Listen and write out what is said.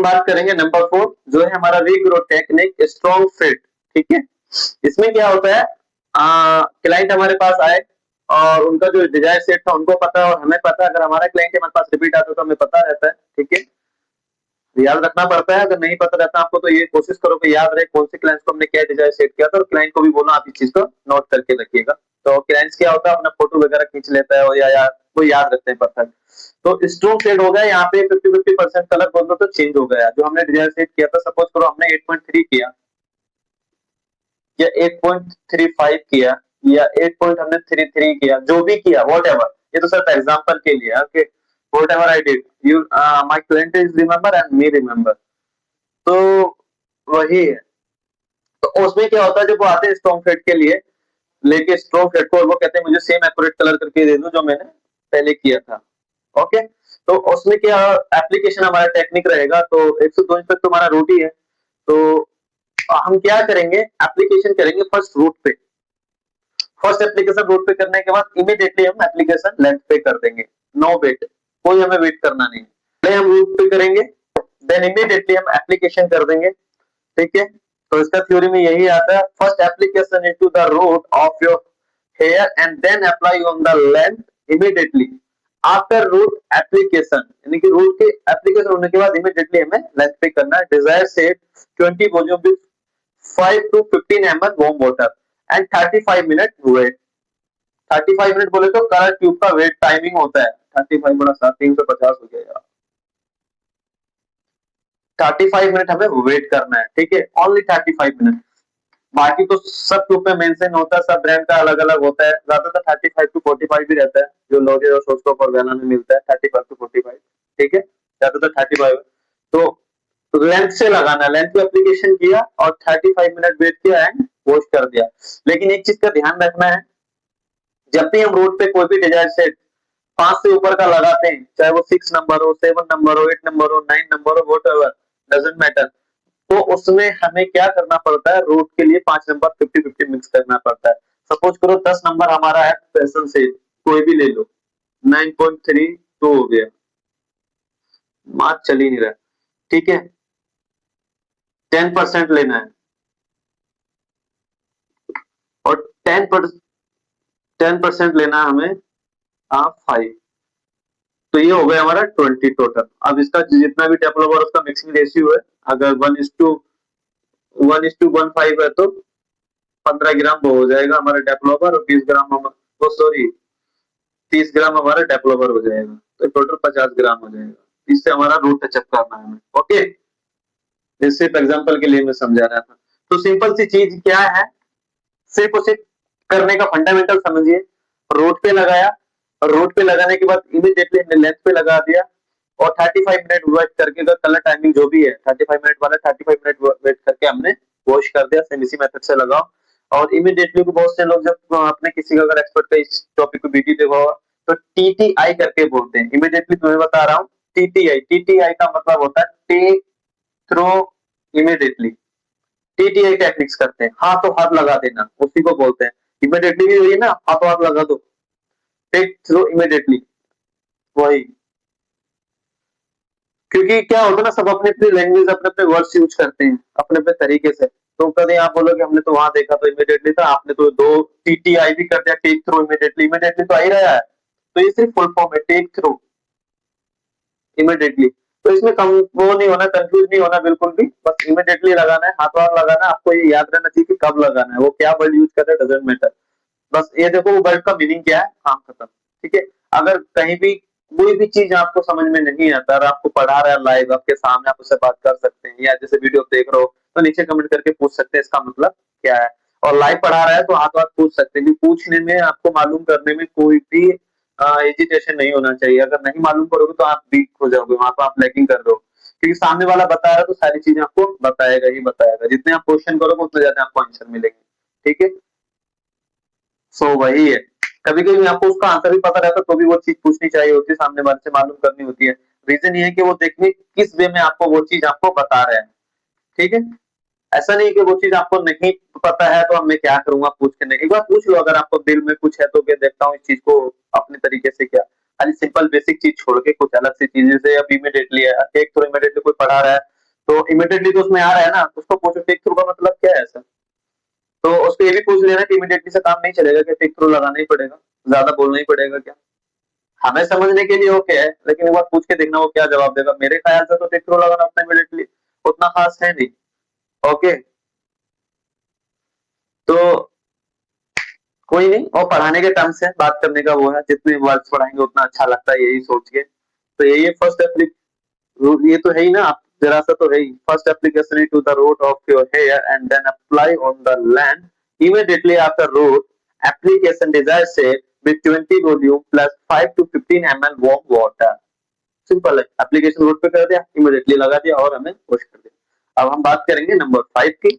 हम बात करेंगे नंबर 4 जो है हमारा रीग्रोथ टेक्निक स्ट्रॉन्ग फिट। ठीक है, इसमें क्या होता है, क्लाइंट हमारे पास आए और उनका जो डिजायर सेट था उनको पता है और हमें पता है। अगर हमारा क्लाइंट हमारे पास रिपीट आता है तो हमें पता रहता है। ठीक है, याद रखना पड़ता है। अगर नहीं पता रहता आपको तो ये कोशिश करो कि याद रहे कौन से क्लाइंट्स को हमने क्या डिजायर सेट किया था, और क्लाइंट को भी बोलो आप इस चीज को नोट करके रखिएगा। तो क्लाइंट्स क्या होता है अपना फोटो वगैरह खींच लेता है और या वो याद रखते हैं परफेक्ट। तो स्ट्रोंग सेट हो गया यहाँ पे 50-50% कलर बोल दो तो चेंज हो गया। जो हमने डिजायर सेट किया था, सपोज करो हमने 8.3 किया या 8.35 किया या 8.33 किया, जो भी किया वॉट एवर, ये तो सिर्फ एग्जाम्पल के लिए। Okay, what ever I did you my client is remember and me remember, तो वही है। तो उसमें क्या होता है, जब वो आते हैं स्ट्रॉन्ग फिट के लिए लेके स्ट्रॉन्ग फिट को, और वो कहते हैं मुझे सेम एक्यूरेट कलर करके दे दो जो मैंने पहले किया था। ओके, तो उसमें क्या एप्लीकेशन हमारा टेक्निक रहेगा। तो 102 इंच तक तुम्हारा रूट ही है, तो हम क्या करेंगे, एप्लीकेशन करेंगे फर्स्ट रूट पे। फर्स्ट एप्लीकेशन रूट पे करने के बाद इमीडिएटली हम एप्लीकेशन लेंथ पे कर देंगे। नो वेट, कोई हमें वेट करना नहीं, पहले हम रूट पे करेंगे देन इमीडिएटली हम एप्लीकेशन कर देंगे। ठीक है, तो इसका थ्योरी में यही आता है, first application into the root of your hair and then apply on the length immediately after root application, यानी कि रूट के एप्लीकेशन होने के बाद इमीडिएटली हमें लेंथ पे करना है। Desire set 20 volume with 5 to 15 ml warm water and 35 minute wait. 35 minute बोले तो कलर ट्यूब का वेट टाइमिंग होता है 35 बड़ा 7 350 हो गया यार। 35 मिनट हमें वेट करना है। ठीक है, ओनली 35 मिनट। बाकी तो सब ट्यूब पे मेंशन होता है, सब ब्रांड का अलग अलग होता है। ज्यादातर 35 to 45 भी रहता है, जो लोजे और सोस्टोक और वेला में मिलता है 35 to 45। ठीक है, ज्यादातर 35। तो लेंथ से लगाना, लेंथ की एप्लीकेशन किया और 35 मिनट वेट किया एंड वॉश कर दिया। लेकिन एक चीज का ध्यान रखना है, जब भी हम रोड पे कोई भी डिजायर सेट 5 से ऊपर का लगाते हैं, चाहे वो 6 नंबर हो, 7 नंबर हो, 8 नंबर हो, 9 नंबर हो, व्हाटएवर डजंट मैटर, तो उसमें हमें क्या करना पड़ता है, रूट के लिए 5 नंबर 50-50 मिक्स करना पड़ता है। सपोज करो 10 नंबर हमारा है पैशन से, कोई भी ले लो, 9.32 हो गया, मार्च चल ही नहीं रहा। ठीक है, 10% लेना है और 10% लेना है हमें 5, तो ये हो गया हमारा 20 टोटल। अब इसका जितना भी डेवलपर उसका मिक्सिंग रेशियो है, अगर 1:1:15 है तो 15 ग्राम वो हो जाएगा हमारा डेवलपर और 20 ग्राम वो सॉरी 30 ग्राम हमारा डेवलपर हो जाएगा, तो टोटल 50 ग्राम हो जाएगा। इससे हमारा रूट टचअप करना है हमें। ओके, सिर्फ एग्जांपल के लिए मैं समझा रहा था। तो सिंपल सी चीज क्या है, सिर्फ उसे करने का फंडामेंटल समझिए। रोड पे लगाया और रोड पे लगाने के बाद इमीडिएटली हमने लेंथ पे लगा दिया और 35 मिनट वेट करके, कलर टाइमिंग जो भी है 35 मिनट वाला 35 मिनट वेट करके हमने वॉश कर दिया। सेम इसी मेथड से लगाओ और इमीडिएटली को बहुत से लोग जब आपने किसी का अगर एक्सपर्ट का इस टॉपिक को वीडियो देखा होगा तो टीटीआई करके बोलते हैं। इमीडिएटली तुम्हें बता रहा हूँ, टीटीआई का मतलब होता है take through immediately. TTI techniques करते हैं, हाथों हाथ लगा देना, उसी को बोलते हैं। इमीडिएटली भी वही ना, हाथों हाथ लगा दो, टेक थ्रू इमीडिएटली, वही। क्योंकि क्या होता है ना, सब अपने अपनी लैंग्वेज अपने अपने वर्ड्स यूज करते हैं अपने अपने तरीके से। तो कभी आप बोलोगे हमने तो वहां देखा तो इमीडिएटली था, आपने तो 2 टीटीआई भी कर दिया, टेक थ्रू इमीडिएटली। इमीडिएटली तो आ ही रहा है, तो ये सिर्फ फुल फॉर्म है, टेक थ्रू इमीडिएटली। तो इसमें कम वो नहीं होना, कंफ्यूज नहीं होना बिल्कुल भी, बस इमीडिएटली लगाना है, हाथों हाथ लगाना है। आपको ये याद रहना चाहिए कि कब लगाना है, वो क्या वर्ड यूज कर रहे हैं डजंट मैटर, बस ये देखो वो वर्ड का मीनिंग क्या है, काम खत्म। ठीक है, अगर कहीं भी कोई भी चीज आपको समझ में नहीं आता और आपको पढ़ा रहा है लाइव आपके सामने, आप उससे बात कर सकते हैं, या जैसे वीडियो देख रहे हो तो नीचे कमेंट करके पूछ सकते हैं इसका मतलब क्या है। और लाइव पढ़ा रहा है तो हाथ हाथ पूछ सकते हैं, पूछने में आपको मालूम करने में कोई भी एजिटेशन नहीं होना चाहिए। अगर नहीं मालूम करोगे तो आप वीक हो जाओगे, वहां तो आप लैगिंग कर रहे हो, क्योंकि सामने वाला बता रहा है तो सारी चीजें आपको बताएगा ही बताएगा। जितने आप क्वेश्चन करोगे उतने ज्यादा आपको आंसर मिलेंगे। ठीक है, सो वही है। कभी कभी आपको उसका आंसर भी पता रहता तो भी वो चीज पूछनी चाहिए होती है, सामने वाले से मालूम करनी होती है। रीजन ये है कि वो देखने किस वे में आपको वो चीज आपको बता रहे हैं। ठीक है, ऐसा नहीं कि वो चीज आपको नहीं पता है तो अब मैं क्या करूंगा पूछ के, नहीं, एक बार पूछ लो। अगर आपको दिल में कुछ है तो मैं देखता हूँ इस चीज को अपने तरीके से क्या, खाली सिंपल बेसिक चीज छोड़ के कुछ अलग सी चीजें से अब इमीडिएटली है, एक तो इमीडिएटली कोई पढ़ा रहा है तो इमीडिएटली तो उसमें आ रहा है ना, उसको पूछो टिक थ्रू का मतलब क्या है ऐसा। तो उसको ये भी पूछ लेना कि इमीडिएटली से काम नहीं चलेगा, कि टिक थ्रू लगाना ही पड़ेगा, ज्यादा बोलना ही पड़ेगा क्या। हमें समझने के लिए ओके है, लेकिन एक बार पूछ के देखना वो क्या जवाब देगा। मेरे ख्याल से तो टिक थ्रू लगाना उतना इमीडिएटली उतना खास है नहीं। ओके, तो कोई नहीं, और पढ़ाने के टर्म से बात करने का वो है, जितने वर्ड्स पढ़ाएंगे उतना अच्छा लगता है, यही सोच के। तो यही फर्स्ट एप्लीकेशन, ये तो है ही ना, जरा सा तो है ही। First application to the root of your hair and then apply on the land immediately after root application desired shape with 20 volume plus 5 to 15 ml warm water। Simple है, एप्लीकेशन रूट पे कर दिया, इमीडिएटली लगा दिया और हमें wash कर दिया। अब हम बात करेंगे नंबर 5 की।